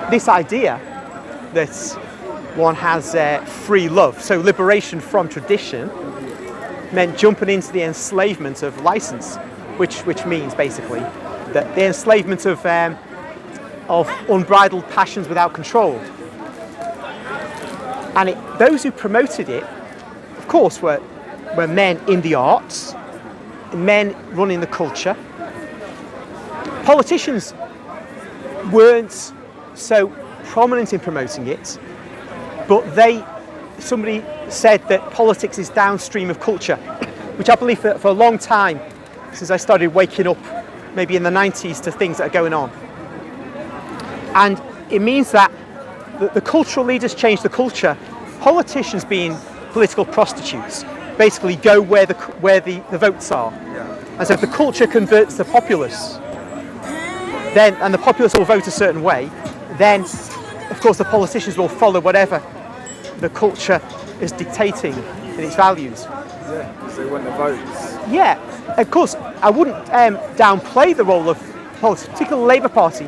this idea that one has free love, so liberation from tradition, meant jumping into the enslavement of license, which means basically that the enslavement of unbridled passions without control. And those who promoted it, of course, were men in the arts, men running the culture. Politicians weren't so prominent in promoting it, but somebody said that politics is downstream of culture, which I believe for a long time, since I started waking up maybe in the 90s to things that are going on. And it means that the cultural leaders change the culture. Politicians, being political prostitutes, basically go where the votes are. And so if the culture converts the populace, and the populace will vote a certain way, then of course the politicians will follow whatever the culture is dictating in its values. Yeah, because they want the votes. Yeah, of course, I wouldn't downplay the role of politics, particularly the Labour Party,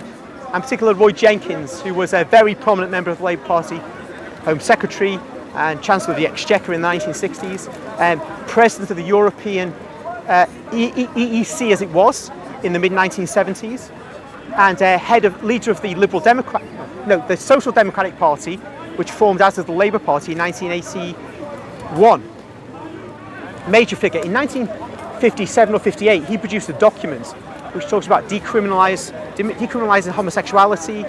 and particularly Roy Jenkins, who was a very prominent member of the Labour Party, Home Secretary and Chancellor of the Exchequer in the 1960s, President of the European EEC as it was in the mid-1970s, and leader of the the Social Democratic Party, which formed out of the Labour Party in 1981. Major figure. In 1957 or 58, he produced a document which talks about decriminalising homosexuality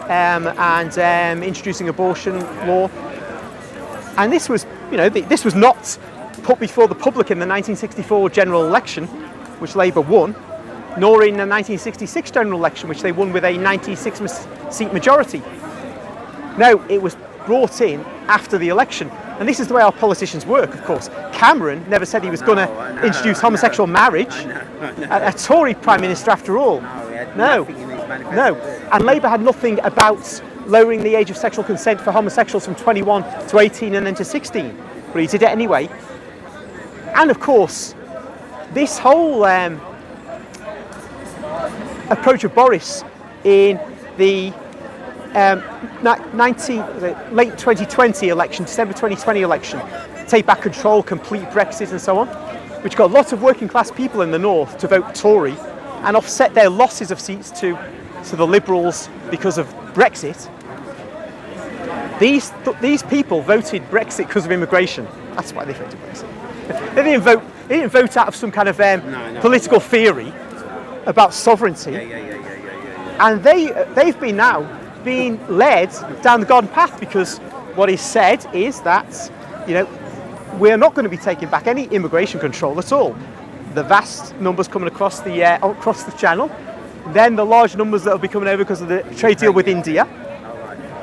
and introducing abortion law. And this was, this was not put before the public in the 1964 general election, which Labour won, nor in the 1966 general election, which they won with a 96-seat majority. No, it was brought in after the election. And this is the way our politicians work, of course. Cameron never said he was going to introduce homosexual marriage. A Tory Prime Minister, after all. No. And Labour had nothing about lowering the age of sexual consent for homosexuals from 21 to 18 and then to 16. But he did it anyway. And of course, this whole approach of Boris in the late 2020 election, December 2020 election, take back control, complete Brexit and so on, which got lots of working class people in the north to vote Tory and offset their losses of seats to the Liberals because of Brexit. These people voted Brexit because of immigration. That's why they voted Brexit. They didn't vote out of some kind of political theory about sovereignty. And they've been now being led down the garden path, because what is said is that we're not going to be taking back any immigration control at all. The vast numbers coming across the channel, then the large numbers that will be coming over because of the trade deal with India.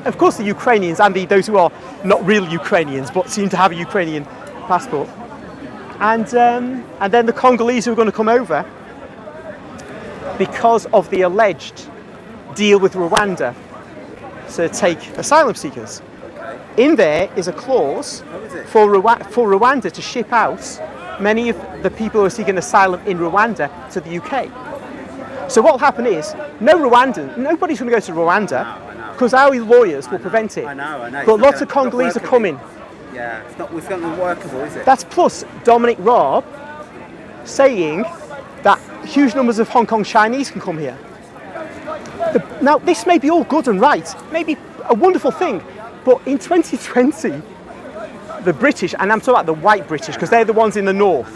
Of course, the Ukrainians and those who are not real Ukrainians but seem to have a Ukrainian passport, and then the Congolese who are going to come over because of the alleged deal with Rwanda to take asylum seekers. In there is a clause for Rwanda to ship out many of the people who are seeking asylum in Rwanda to the UK. So what will happen is, nobody's going to go to Rwanda because our lawyers will prevent it. I know. But lots of Congolese are coming. Yeah, it's not workable, is it? That's plus Dominic Raab saying that huge numbers of Hong Kong Chinese can come here. Now, this may be all good and right, maybe a wonderful thing, but in 2020, the British, and I'm talking about the white British, because they're the ones in the north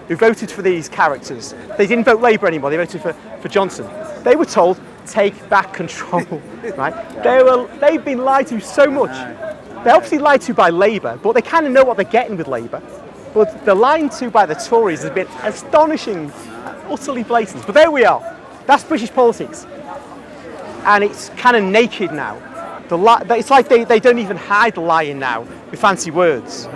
who voted for these characters. They didn't vote Labour anymore, they voted for Johnson. They were told, take back control, right? They've been lied to so much. They're obviously lied to by Labour, but they kind of know what they're getting with Labour. But the lying to by the Tories has been astonishing, utterly blatant. But there we are. That's British politics. And it's kind of naked now. It's like they don't even hide the lying now with fancy words.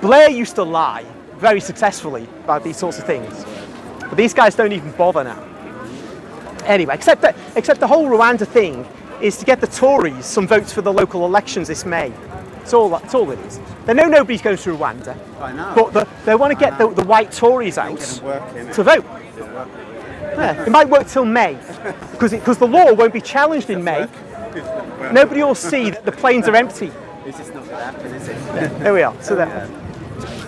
Blair used to lie very successfully about these sorts of things. But these guys don't even bother now. Anyway, except the whole Rwanda thing is to get the Tories some votes for the local elections this May. That's all it is. They know nobody's going to Rwanda. I know. But they want to get the white Tories out to vote. Yeah, it might work till May, because the law won't be challenged in May. nobody will see that the planes are empty. It's just not going to happen, is it? There we are. So there.